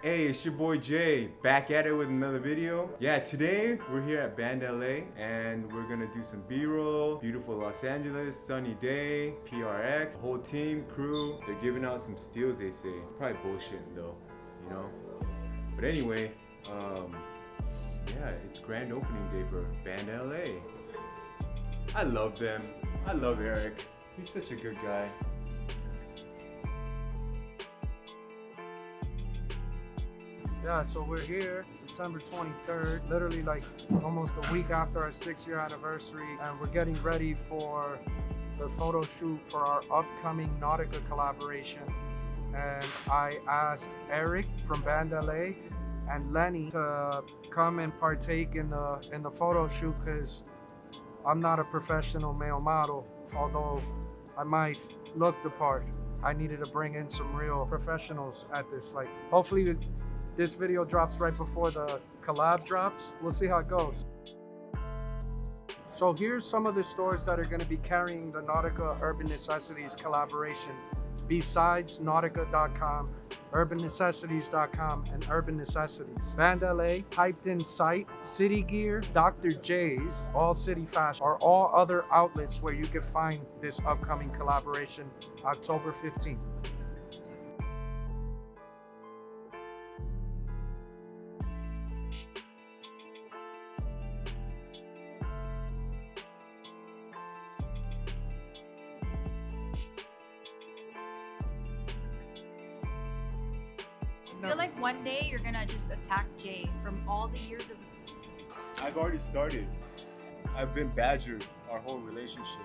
Hey, it's your boy Jay, back at it with another video. Yeah, today we're here at BannedLA and we're gonna do some B-roll. Beautiful Los Angeles, sunny day, PRX, whole team, crew. They're giving out some steals, they say. Probably bullshitting though, you know? But anyway, yeah, it's grand opening day for BannedLA. I love them. I love Eric. He's such a good guy. Yeah, so we're here September 23rd, literally like almost a week after our 6-year anniversary, and we're getting ready for the photo shoot for our upcoming Nautica collaboration. And I asked Eric from BannedLA and Lenny to come and partake in the photo shoot because I'm not a professional male model, although I might look the part. I needed to bring in some real professionals at this. Like, hopefully this video drops right before the collab drops. We'll see how it goes. So here's some of the stores that are going to be carrying the Nautica Urban Necessities collaboration. Besides Nautica.com, UrbanNecessities.com, and Urban Necessities. BannedLA, Hyped In Sight, City Gear, Dr. J's, All City Fashion are all other outlets where you can find this upcoming collaboration October 15th. I feel like one day you're gonna just attack Jay from all the years of. I've already started. I've been badgered our whole relationship.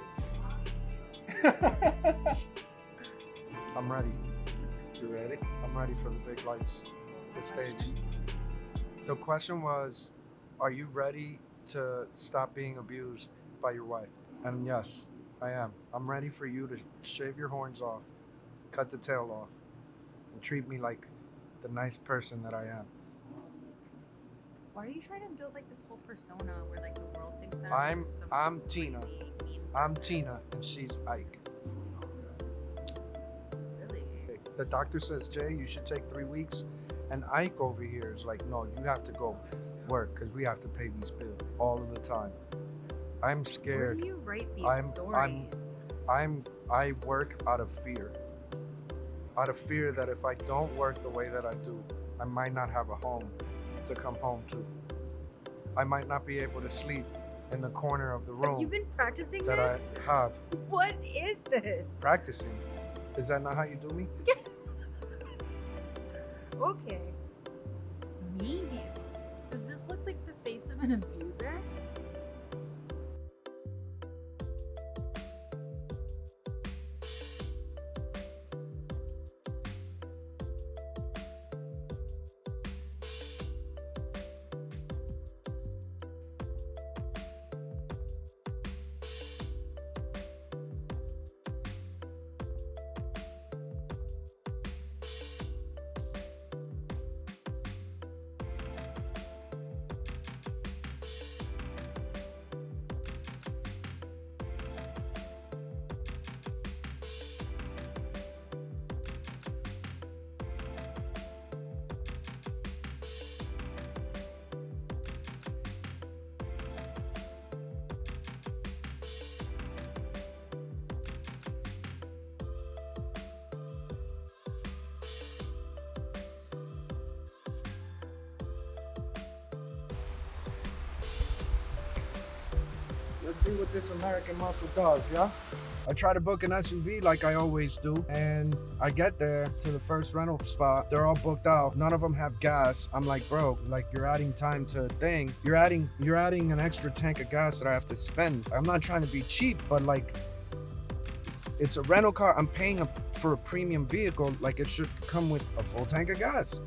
I'm ready. You ready? I'm ready for the big lights, the stage. The question was, are you ready to stop being abused by your wife? And yes, I am. I'm ready for you to shave your horns off, cut the tail off, and treat me like the nice person that I am. Why are you trying to build like this whole persona where like the world thinks that I'm like, some Tina. crazy, mean I'm person? Tina and she's Ike. Really? The doctor says, Jay, you should take 3 weeks. And Ike over here is like, no, you have to go work because we have to pay these bills all of the time. I'm Where scared. do you write these I'm- stories? I work out of fear. Out of fear that if I don't work the way that I do, I might not have a home to come home to. I might not be able to sleep in the corner of the room Have you been practicing that this? I have. What is this? Practicing. Is that not how you do me? Okay. Maybe. Does this look like the face of an abuser? Let's see what this American muscle does, yeah? I try to book an SUV like I always do, and I get there to the first rental spot. They're all booked out. None of them have gas. I'm like, bro, like you're adding time to a thing. You're adding an extra tank of gas that I have to spend. I'm not trying to be cheap, but like it's a rental car. I'm paying for a premium vehicle. Like it should come with a full tank of gas.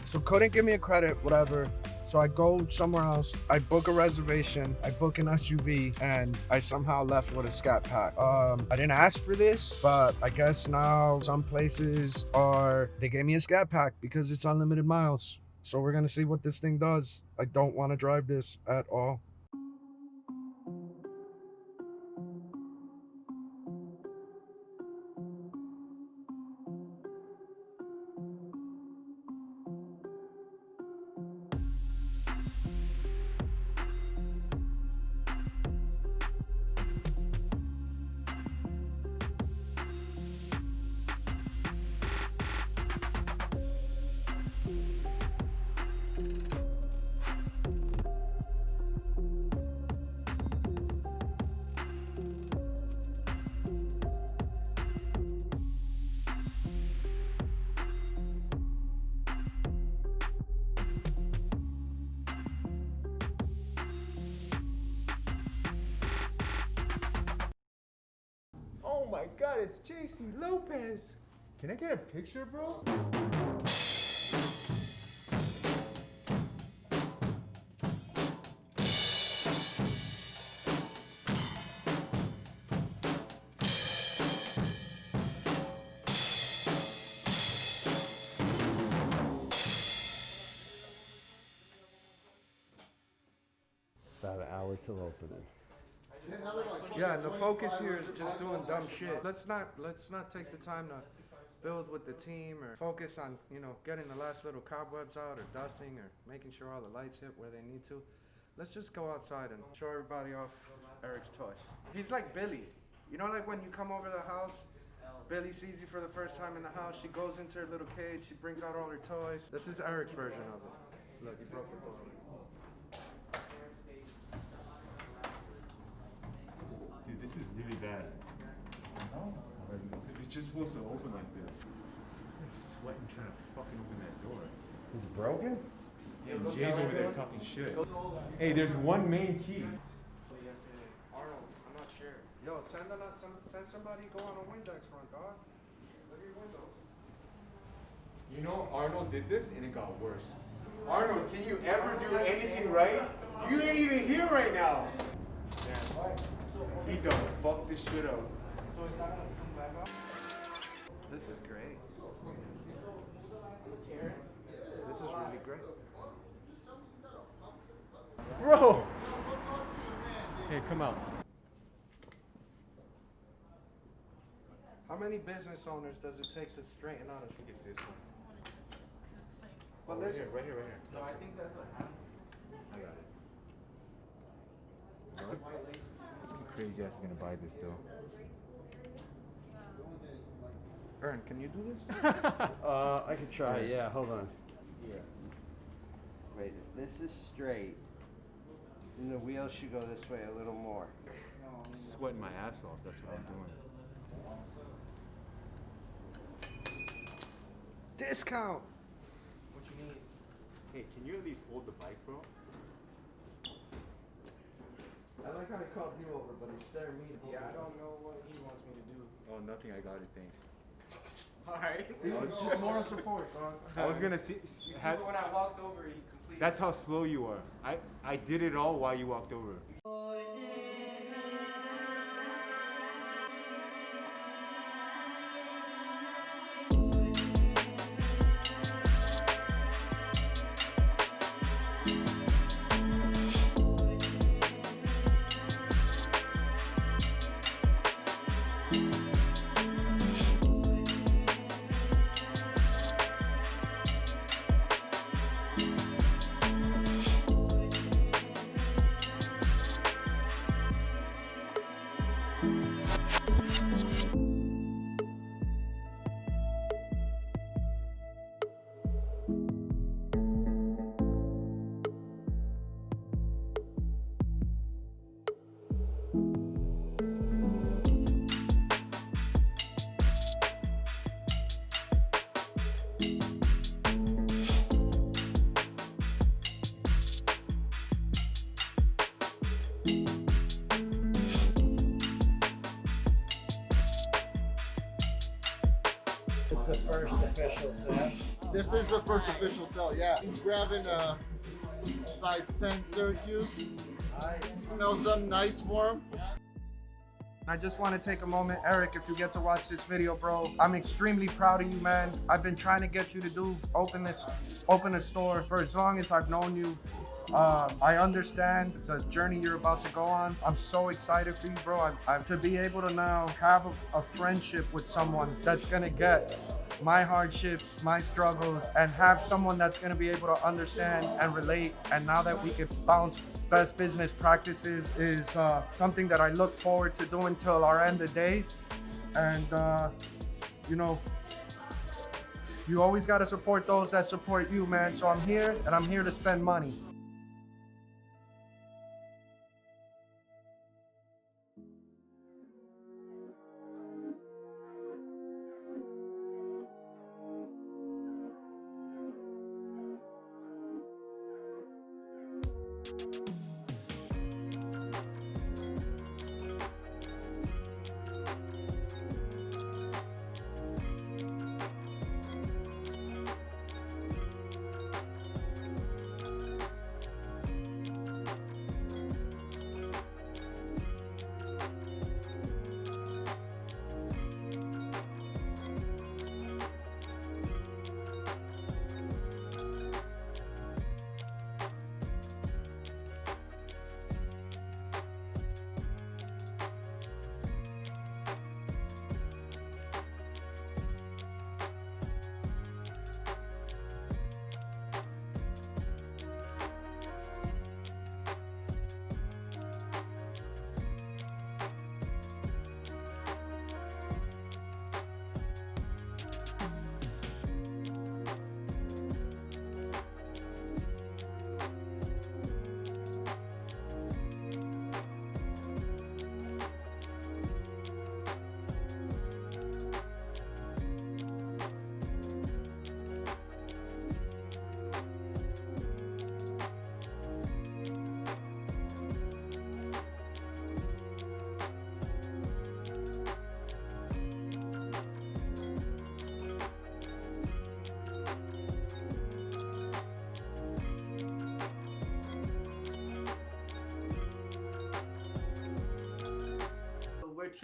So couldn't give me a credit, whatever. So I go somewhere else, I book a reservation, I book an SUV, and I somehow left with a scat pack. I didn't ask for this, but I guess now some places they gave me a scat pack because it's unlimited miles. So we're gonna see what this thing does. I don't wanna drive this at all. my God, it's JC Lopez. Can I get a picture, bro? About an hour till opening. Yeah, and the focus here is just doing dumb shit. Let's not take the time to build with the team or focus on, you know, getting the last little cobwebs out or dusting or making sure all the lights hit where they need to. Let's just go outside and show everybody off Eric's toys. He's like Billy. You know, like when you come over to the house, Billy sees you for the first time in the house, she goes into her little cage, she brings out all her toys. This is Eric's version of it. Look, he broke the toy. Dude, this is really bad. Because it's just supposed to open like this. I'm sweating trying to fucking open that door. It's broken? And Jay's over there talking shit. Hey, there's one main key. Arnold, I'm not sure. Yo, send somebody go on a Windex run, dog. Look at your windows. You know, Arnold did this and it got worse. Arnold, can you ever do anything right? You ain't even here right now. He done fucked this shit up. So it's not gonna come back up? This is great. This is really great. Bro! Hey, come out. How many business owners does it take to straighten out a... I think it's this one. But Right listen, here, right here, right here. no, I think that's what happened. I got it. Some crazy ass is gonna buy this though. Ern, can you do this? I could try, yeah, hold on. Here. Wait, if this is straight, then the wheel should go this way a little more. Sweating my ass off, that's what I'm doing. Discount! What you need? Hey, can you at least hold the bike, bro? I like how he called you over, but he's staring me. Yeah, I don't know what he wants me to do. Oh, nothing, I got it, thanks. Alright. Just moral support, dog. I was gonna see, You see, when I walked over, he completely... that's how slow you are. I did it all while you walked over. It's the first official set. This is the first official sale, yeah. He's grabbing a size 10 Syracuse. You know, something nice for him. I just want to take a moment, Eric, if you get to watch this video, bro, I'm extremely proud of you, man. I've been trying to get you to open a store for as long as I've known you. I understand the journey you're about to go on. I'm so excited for you, bro. To be able to now have a friendship with someone that's gonna get my hardships, my struggles, and have someone that's gonna be able to understand and relate. And now that we can bounce best business practices is something that I look forward to doing till our end of days. And you know, you always gotta support those that support you, man. So I'm here, and I'm here to spend money.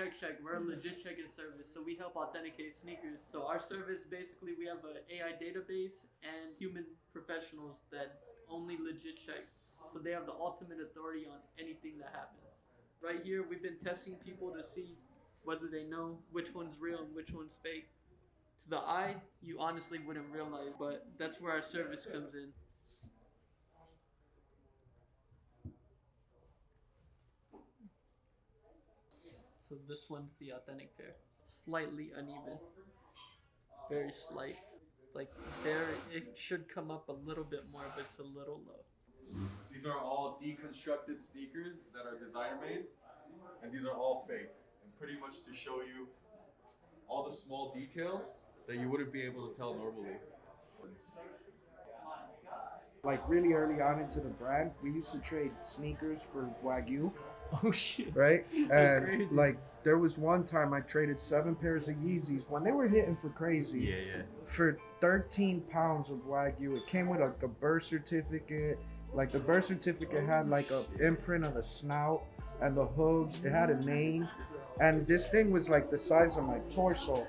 Check. We're a legit check-in service, so we help authenticate sneakers. So our service, basically, we have an AI database and human professionals that only legit check. So they have the ultimate authority on anything that happens. Right here, we've been testing people to see whether they know which one's real and which one's fake. To the eye, you honestly wouldn't realize, but that's where our service comes in. So this one's the authentic pair. Slightly uneven. Very slight. Like there, it should come up a little bit more, but it's a little low. These are all deconstructed sneakers that are designer made, and these are all fake. And pretty much to show you all the small details that you wouldn't be able to tell normally. Like really early on into the brand, we used to trade sneakers for Wagyu. Oh shit. Right? That's And crazy. like there was one time I traded 7 pairs of Yeezys when they were hitting for crazy. Yeah. For 13 pounds of Wagyu. It came with like a birth certificate. Like the birth certificate had like a imprint of the snout and the hooves. It had a name. And this thing was like the size of my torso.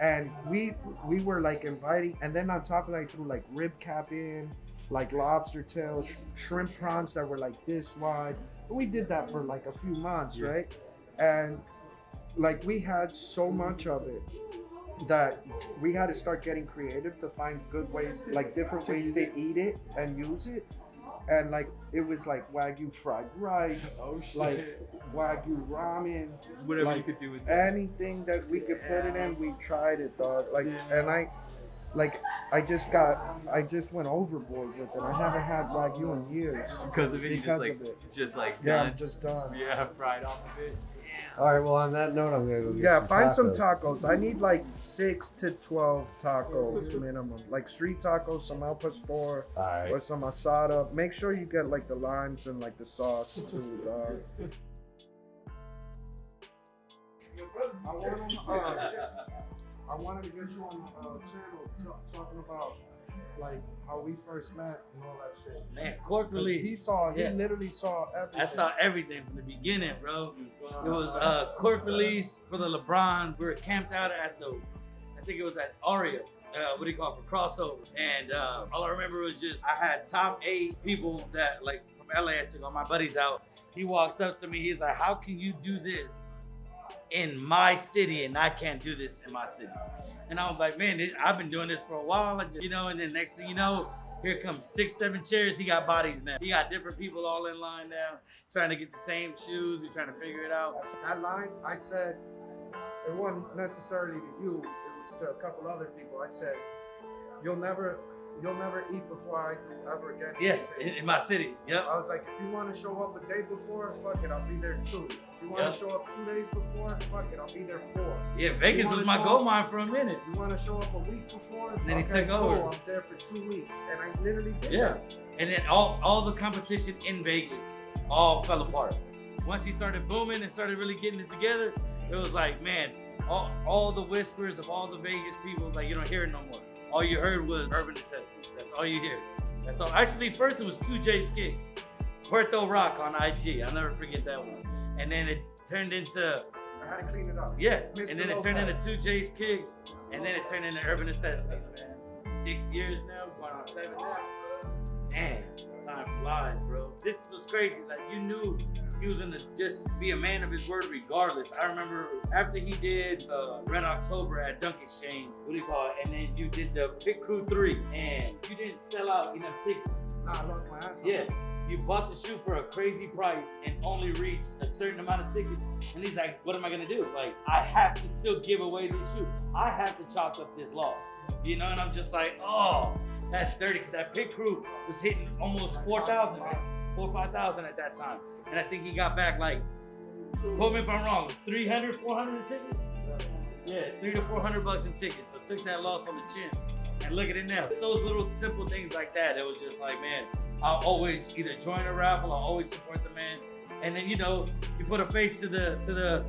And we were like inviting, and then on top of that I threw like rib cap in, like lobster tails, shrimp prawns that were like this wide. We did that for like a few months, right? And like we had so much of it that we had to start getting creative to find good ways, like different ways to eat it and use it. And like it was like Wagyu fried rice, like Wagyu ramen, Whatever like, you could do with anything that we could put it in, we tried it, dog. Like, and I just went overboard with it. I haven't had Wagyu in years because of it. Just like done. I'm just done. Yeah, fried off of it. All right, well, on that note, I'm gonna go get some Find some tacos. tacos. I need like 6 to 12 tacos minimum. Like street tacos, some al pastor, All right. or some asada. Make sure you get like the limes and like the sauce too, dog. I wanted to get you on the channel talking about like how we first met and all that shit. Man, court release. He literally saw everything. I saw everything from the beginning, bro. It was court release for the LeBron. We were camped out at I think it was at Aria. What do you call it, for crossover? And all I remember was just, I had top 8 people that, like, from LA, I took all my buddies out. He walks up to me, he's like, how can you do this in my city and I can't do this in my city? And I was like, man, I've been doing this for a while, and then next thing you know, here comes 6, 7 chairs. He got bodies now. He got different people all in line now, trying to get the same shoes. He's trying to figure it out. That line, I said, it wasn't necessarily to you, it was to a couple other people. I said, you'll never eat before I do ever again. Yes, in my city. Yep. I was like, if you want to show up a day before, fuck it, I'll be there 2. If you want to show up 2 days before, fuck it, I'll be there 4. Yeah, Vegas was my gold mine for a minute. You want to show up a week before? And then he took over. Cool, I'm there for 2 weeks, and I literally did Yeah, that. and then all the competition in Vegas all fell apart. Once he started booming and started really getting it together, it was like, man, all the whispers of all the Vegas people, like, you don't hear it no more. All you heard was Urban Necessities. That's all you hear. That's all. Actually, first it was 2J's Kicks, Puerto Rock on IG. I'll never forget that one. And then it turned into, I had to clean it up. yeah, Mr. and then it turned into Lopez. 2J's Kicks, and then it turned into Urban Necessities, man. 6 years now, going on 7 now. Damn, time flies, bro. This was crazy. Like, you knew he was gonna just be a man of his word regardless. I remember after he did Red October at Dunk Exchange, what do you call it? And then you did the Pit Crew 3, and you didn't sell out enough tickets. Nah, I lost my ass. Yeah, you bought the shoe for a crazy price and only reached a certain amount of tickets. And he's like, what am I gonna do? Like, I have to still give away this shoe. I have to chalk up this loss. You know, and I'm just like, oh, that's dirty, because that Pit Crew was hitting almost 4,000, 4,000 or 5,000 at that time. And I think he got back like, quote me if I'm wrong, 300, 400 in tickets? Yeah, $300 to $400 in tickets. So took that loss on the chin. And look at it now. Those little simple things like that, it was just like, man, I'll always either join a raffle, I'll always support the man. And then, you know, you put a face to the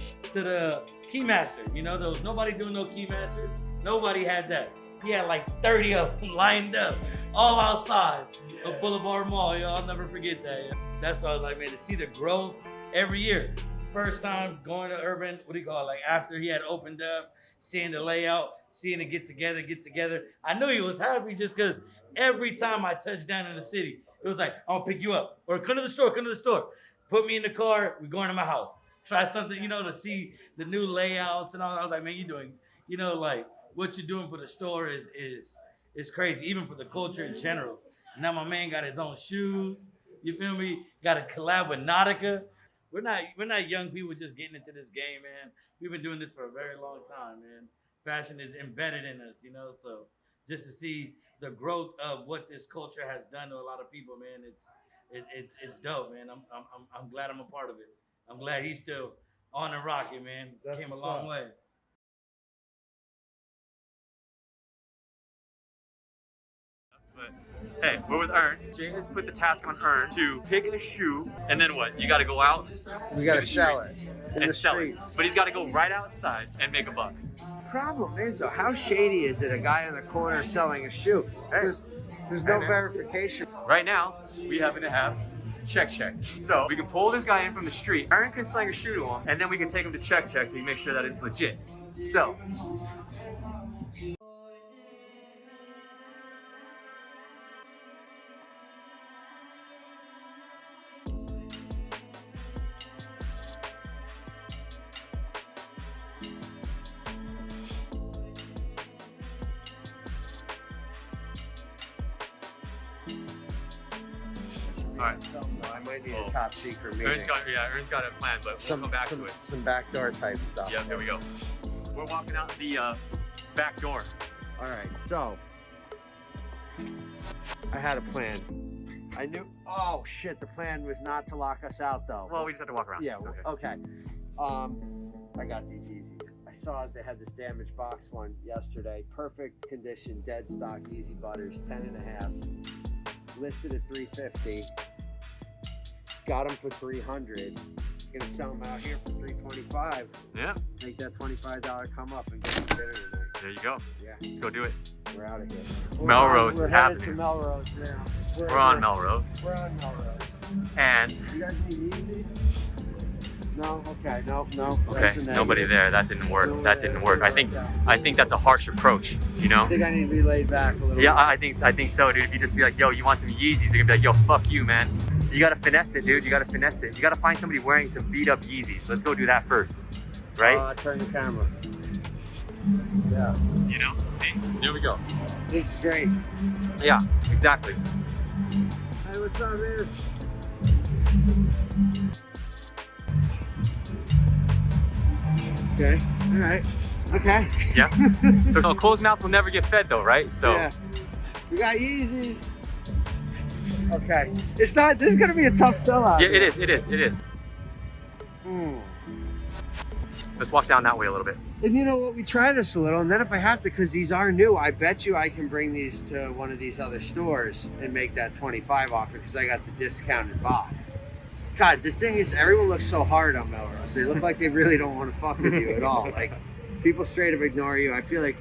Keymaster. You know, there was nobody doing no Keymasters. Nobody had that. He had like 30 of them lined up, all outside of Boulevard Mall. Yo, I'll never forget that. Yo. That's why I was like, man, to see the growth every year. First time going to Urban, what do you call it? Like after he had opened up, seeing the layout, seeing it get together. I knew he was happy just because every time I touched down in the city, it was like, I'll pick you up. Or come to the store. Put me in the car, we're going to my house. Try something, you know, to see the new layouts and all. I was like, man, you doing, you know, like what you're doing for the store is crazy, even for the culture in general. Now my man got his own shoes. You feel me? Got a collab with Nautica. We're not young people just getting into this game, man. We've been doing this for a very long time, man. Fashion is embedded in us, you know. So just to see the growth of what this culture has done to a lot of people, man, it's dope, man. I'm glad I'm a part of it. I'm glad he's still on and rocking, man. Came a long way. But hey, we're with Ern. Jay has put the task on Ern to pick a shoe, and then what? You got to go out. We got to sell it in the sell streets. it. But he's got to go right outside and make a buck. Problem is, though, how shady is it? A guy in the corner selling a shoe. There's no verification. Right now, we happen to have check. So we can pull this guy in from the street. Ern can sling a shoe to him, and then we can take him to check to make sure that it's legit. So. All right. I might need a top secret meeting. Ern's got a plan, but we'll come back to it. Some backdoor type stuff. Yeah, here we go. We're walking out the back door. All right, so I had a plan. I knew. Oh shit! The plan was not to lock us out, though. Well, we just have to walk around. Yeah. It's Okay. I got these Yeezys. I saw they had this damaged box one yesterday. Perfect condition, dead stock Yeezy Butters, 10.5s. Listed at $350. Got them for $300. Gonna sell them out here for $325. Yeah. Make that $25 come up and get some dinner tonight. There you go. Yeah. Let's go do it. We're out of here. Melrose We're is headed happening. to Melrose now. We're on Melrose. We're on Melrose. And You guys need Yeezys? No. Okay. No. okay, That's a nobody negative. there. That didn't work. That didn't work. I think that's a harsh approach. You know. I think I need to be laid back a little. Yeah, bit. I think so, dude. If you just be like, yo, you want some Yeezys? They're gonna be like, yo, fuck you, man. You gotta finesse it, dude. You gotta finesse it. You gotta find somebody wearing some beat up Yeezys. Let's go do that first, right? Turn the camera. Yeah. You know. See, there we go. This is great. Yeah, exactly. Hey, what's up, man? Okay. All right. Okay. Yeah. So a closed mouth will never get fed, though, right? So. Yeah. We got Yeezys. Okay. It's not. This is gonna be a tough sellout. Yeah, it is. Let's walk down that way a little bit. And you know what? We try this a little, and then if I have to, because these are new, I bet you I can bring these to one of these other stores and make that 25 off it because I got the discounted box. God, the thing is, everyone looks so hard on Melrose. They look like they really don't want to fuck with you at all. Like, people straight up ignore you. I feel like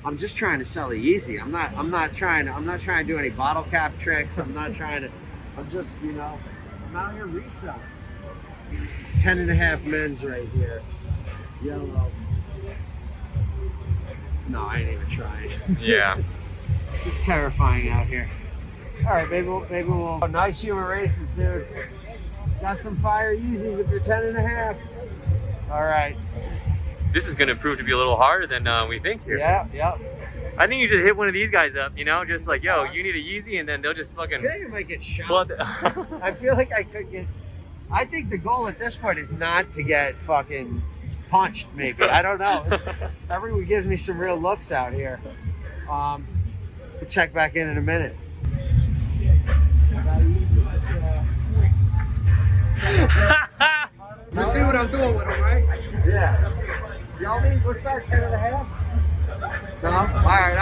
I'm just trying to sell a Yeezy. I'm not trying to do any bottle cap tricks. I'm just, you know, I'm out here reselling. 10.5 men's right here. Yellow. No, I ain't even trying. Yeah. It's terrifying out here. All right, maybe we'll. Oh, nice human races, dude. Got some fire Yeezys if you're 10.5. All right. This is gonna prove to be a little harder than we think here. Yeah. I think you just hit one of these guys up, you know, just like, yo, you need a Yeezy, and then they'll just fucking. I feel like I might get pull shot. out the- I feel like I could get. I think the goal at this point is not to get fucking punched. Maybe I don't know. Everyone gives me some real looks out here. We'll check back in a minute. You see what I'm doing with them, right? Yeah. Y'all need what size? 10.5? No? Alright.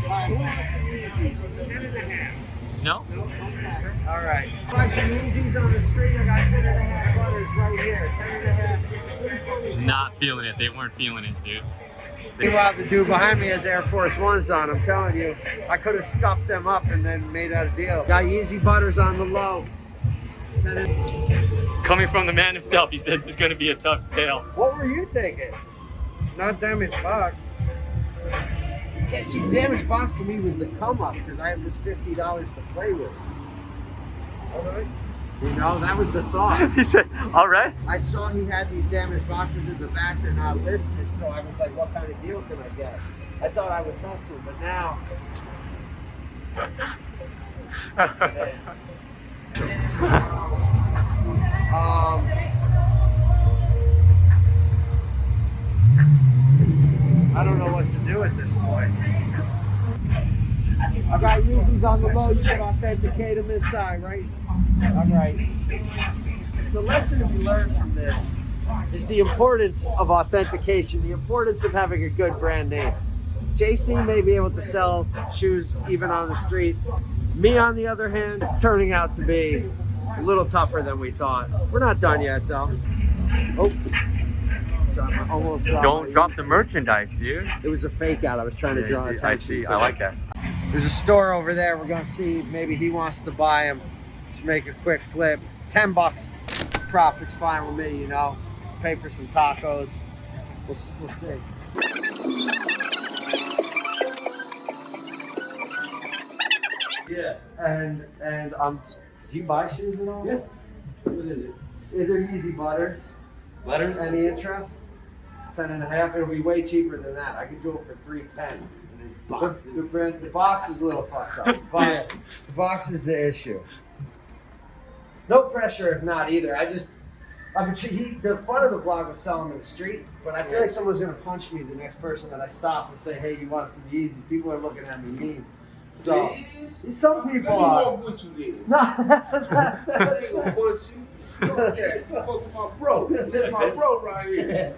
Alright, who wants some Yeezys? 10.5. No? Okay. Alright. Got some Yeezys on the street. I got 10.5 butters right here. 10.5. Not feeling it. They weren't feeling it, dude. Meanwhile, the dude behind me has Air Force Ones on. I'm telling you, I could have scuffed them up and then made out a deal. Got Yeezy Butters on the low. Coming from the man himself, he says it's going to be a tough sale. What were you thinking? Not damaged box. Yeah, see, damaged box to me was the come up because I have this $50 to play with. All right. You know, that was the thought. He said, all right. I saw he had these damaged boxes in the back, they're not listed, so I was like, what kind of deal can I get? I thought I was hustling, but now. I don't know what to do at this point. I got Yeezys on the low, you can authenticate them inside, right? All right. The lesson to be learned from this is the importance of authentication, the importance of having a good brand name. JC may be able to sell shoes even on the street. Me, on the other hand, it's turning out to be a little tougher than we thought. We're not done yet, though. Oh. Almost Don't drop the merchandise, dude. It was a fake out. I was trying to draw attention. I see. I like that. There's a store over there. We're gonna see. Maybe he wants to buy them. Just make a quick flip. $10 profit's fine with me, you know. Pay for some tacos. We'll see. Yeah. And do you buy shoes at all? Yeah. What is it? They're Yeezy Butters. Butters? Any interest? 10.5. It'll be way cheaper than that. I could do it for $310. The box is a little fucked up. The box is the issue. No pressure if not either. the fun of the vlog was selling them in the street, but I feel like someone's gonna punch me, the next person that I stop and say, hey, you want some Yeezys? People are looking at me mean. So some people are. What you did? No, They gonna punch you. Okay, fuck with my bro. This is my bro right here.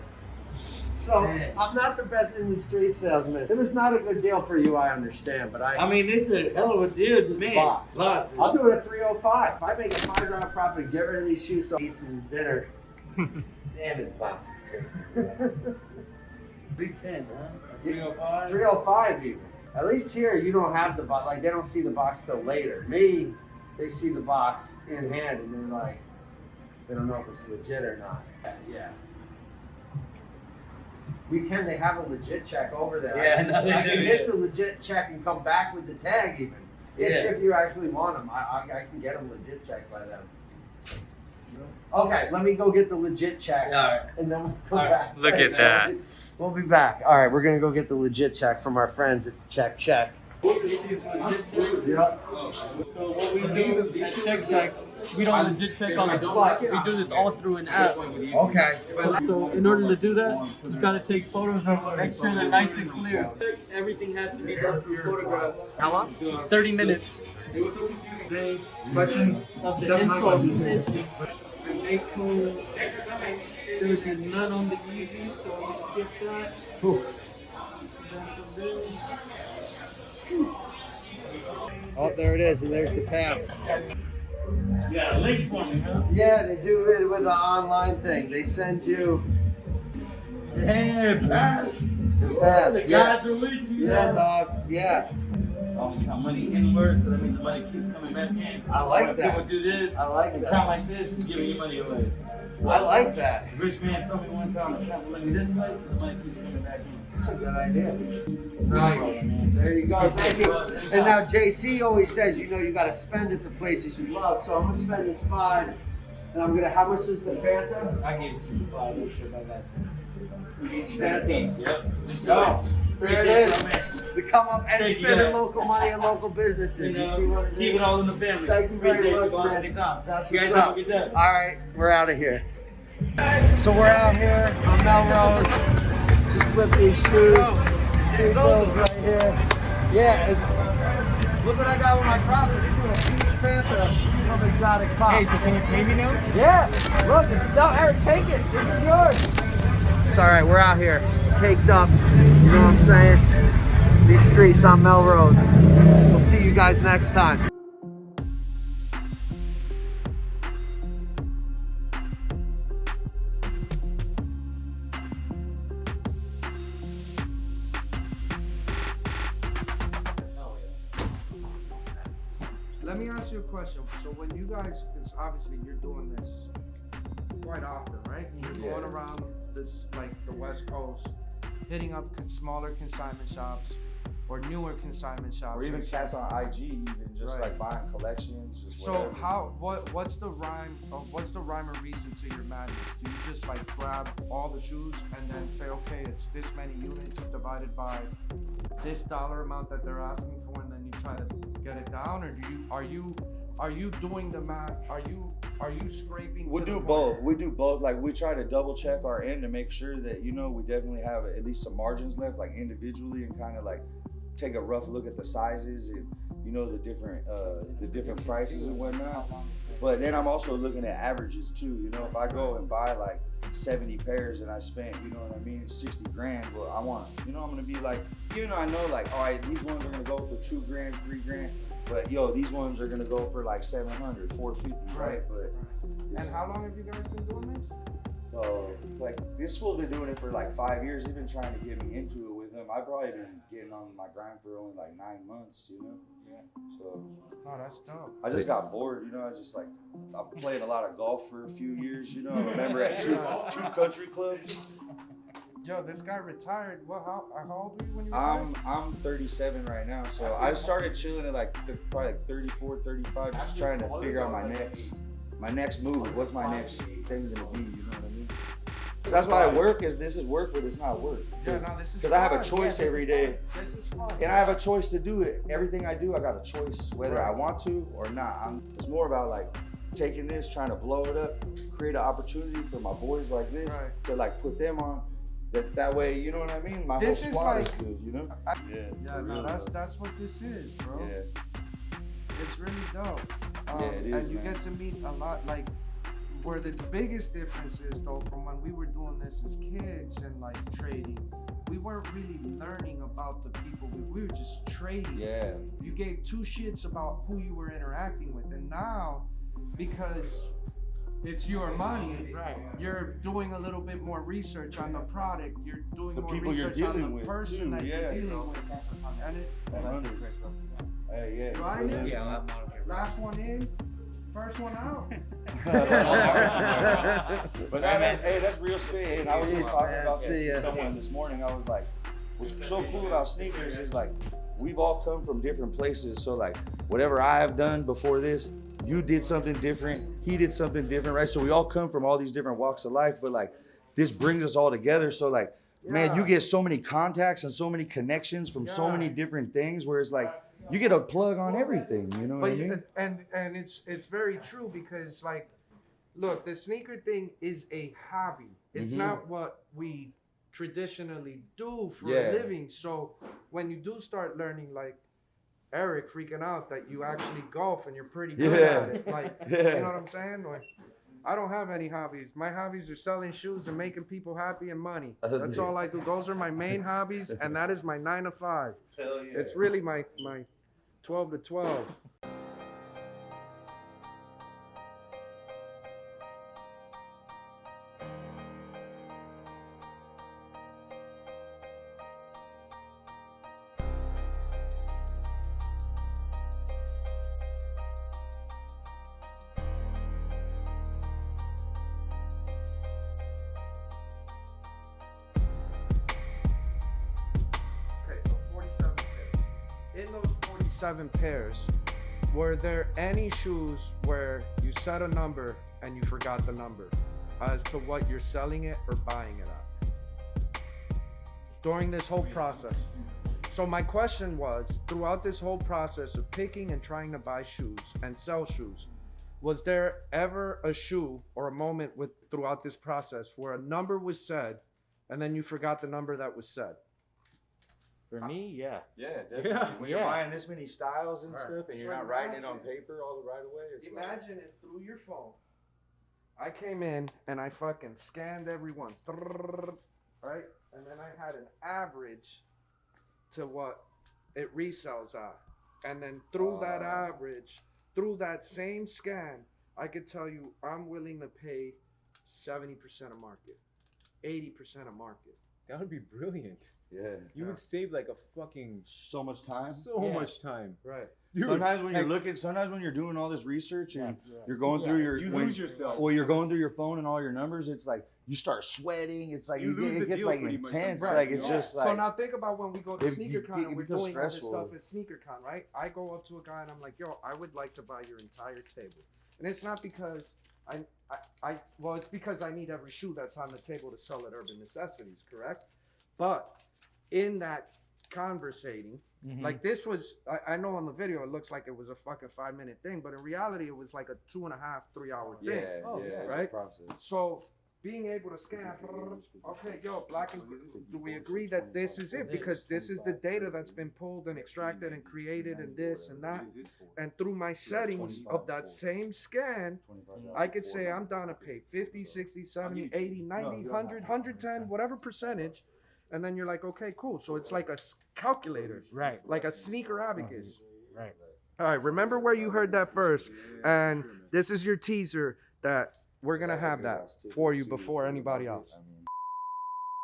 So I'm not the best in the street salesman. If it's not a good deal for you, I understand. But I mean, it's a hell of a deal, just man. Box. Lots. I'll do it at 305. If I make a $5 profit and get rid of these shoes, so I eat some dinner. Damn, this box is crazy. 310, huh? 305? 305 even. At least here, you don't have the box. Like, they don't see the box till later. Me, they see the box in hand and they're like, they don't know if it's legit or not. Yeah. They have a legit check over there. Yeah, no, they I do, can hit the legit check and come back with the tag even. If you actually want them, I can get them legit checked by them. Okay, let me go get the legit check. All right. And then we'll come back. Look at that. We'll be back. All right, we're going to go get the legit check from our friends at Check Check. So what we do at Check, we don't legit check on the spot. We do this all through an app. Okay. So in order to do that, you gotta take photos of make sure they're nice and clear. Everything has to be done through photographs. How long? 30 minutes. The question of the info is make sure there's none on the Yeezy, so skip that. Oh, there it is, and there's the pass. You got a link for me, huh? Yeah, they do it with the online thing. They send you Hey, pass. the pass. The Yeah, guys will lead you. yeah, dog. Yeah, Only count money inward, so that means the money keeps coming back in. I like When that. people do this, I like and that. count like this, you're giving your money away. So, I like that. a rich man told me one time to count the money this way, because the money keeps coming back in. That's a good idea. Nice. There you go. Thank you. And now JC always says, you know, you got to spend at the places you love. So I'm gonna spend this $5, and I'm gonna. How much is the Fanta? I gave it to you 5, make sure about that. Each Fanta. Yep. So there it Appreciate is. it, man. We come up and Thank you, spending guys. local money in local businesses. You You know, see what it keep is? it all in the family. Thank you very Appreciate much, you going man. anytime. That's You guys what's have up. a good day. All right, we're out of here. So we're out here on Melrose. Just flip these shoes. These those right here. Yeah. Look what I got with my profits too. A huge Fanta from Exotic Pop. Hey, so can you pay me now? Yeah. Look, no, Eric, take it. This is yours. It's all right. We're out here, caked up. You know what I'm saying? These streets on Melrose. We'll see you guys next time. Let me ask you a question. So when you guys, because obviously you're doing this quite often, right? You're going around this, like the West Coast, hitting up smaller consignment shops or newer consignment shops. Or even cats on IG, even just like buying collections. Just so whatever. what's the rhyme or reason to your madness? Do you just like grab all the shoes and then say, okay, it's this many units divided by this dollar amount that they're asking for, and then you try to get it down, or are you doing the math? Are you scraping? We do both. We do both. Like we try to double check our end to make sure that we definitely have at least some margins left, like individually, and kind of like take a rough look at the sizes and the different prices and whatnot. But then I'm also looking at averages too. If I go and buy like 70 pairs and I spent, 60 grand. Well, I want, I'm gonna be like, even though I know like, all right, these ones are gonna go for 2 grand, 3 grand. But these ones are gonna go for like 700, 450, right? But and how long have you guys been doing this? So like this fool's been doing it for like 5 years. He's been trying to get me into it with him. I've probably been getting on my grind for only like 9 months, Yeah. So that's dope. I just got bored, I'm playing a lot of golf for a few years, I remember at two country clubs. Yo, this guy retired. How old were you when you retired? I'm 37 right now, so I started chilling at probably 34, 35, just trying to figure out my next move. What's my next thing gonna be? You know what I mean? So that's why I work. This is work, but it's not work. Yeah, no, this is because I have a choice every day. This is fun. And I have a choice to do it. Everything I do, I got a choice whether I want to or not. It's more about like taking this, trying to blow it up, create an opportunity for my boys like this to like put them on. That way, you know what I mean? My whole squad is good, That's what this is, bro. Yeah. It's really dope. It is, and you get to meet a lot, like, where the biggest difference is, though, from when we were doing this as kids and, like, trading, we weren't really learning about the people. We were just trading. Yeah. You gave 2 shits about who you were interacting with. And now, because it's your money, you're doing a little bit more research on the product. You're doing more research on the person that you're dealing with. And it, hey, you out of here? Yeah, last one in, first one out. But that's real spit. And I was just talking about that to someone this morning. I was like, what's so cool about sneakers is like, we've all come from different places. So like, whatever I have done before this, you did something different, he did something different, right? So we all come from all these different walks of life, but like, this brings us all together. So like, man, you get so many contacts and so many connections from so many different things where it's like, you get a plug on everything, you know what I mean? And it's very true because like, look, the sneaker thing is a hobby. It's not what we traditionally do for a living. So when you do start learning, like Eric freaking out that you actually golf and you're pretty good at it, like, you know what I'm saying? Like, I don't have any hobbies. My hobbies are selling shoes and making people happy and money. That's all I do. Those are my main hobbies, and that is my 9 to 5. Hell yeah. It's really my 12 to 12. In those 47 pairs, were there any shoes where you set a number and you forgot the number as to what you're selling it or buying it at during this whole process? So my question was, throughout this whole process of picking and trying to buy shoes and sell shoes, was there ever a shoe or a moment throughout this process where a number was said and then you forgot the number that was said? For me, yeah. Yeah, definitely. When you're buying this many styles and stuff and you're not writing it on paper all right away, it's imagine it through your phone. I came in and I fucking scanned everyone, right? And then I had an average to what it resells at. And then through that average, through that same scan, I could tell you I'm willing to pay 70% of market, 80% of market. That would be brilliant. Yeah. You would save like a fucking So much time. so much time. Right. Dude, Sometimes when you're like, looking, sometimes when you're doing all this research and you're going through your, you when- lose yourself. Well, you're going through your phone and all your numbers. It's like you start sweating. It's like You lose the it gets deal like pretty much intense. sometimes. Like it's Yeah. just like. So now think about when we go to If you- SneakerCon and it we're becomes doing all this stressful. stuff at SneakerCon, right? I go up to a guy and I'm like, yo, I would like to buy your entire table. And it's not because well, it's because I need every shoe that's on the table to sell at Urban Necessities, correct? But in that conversating, like this was, I know on the video it looks like it was a fucking 5-minute thing, but in reality it was like a 2.5, 3 hour thing. It's a right? process. So being able to scan, okay, yo, black and do we agree that this is it? Because this is the data that's been pulled and extracted and created and this and that. And through my settings of that same scan, I could say I'm down to pay 50, 60, 70, 80, 90, 100, 110, whatever percentage. And then you're like, okay, cool. So it's like a calculator, Right. like a sneaker abacus. Right. All right, remember where you heard that first. And this is your teaser that we're going to have that for you before anybody else.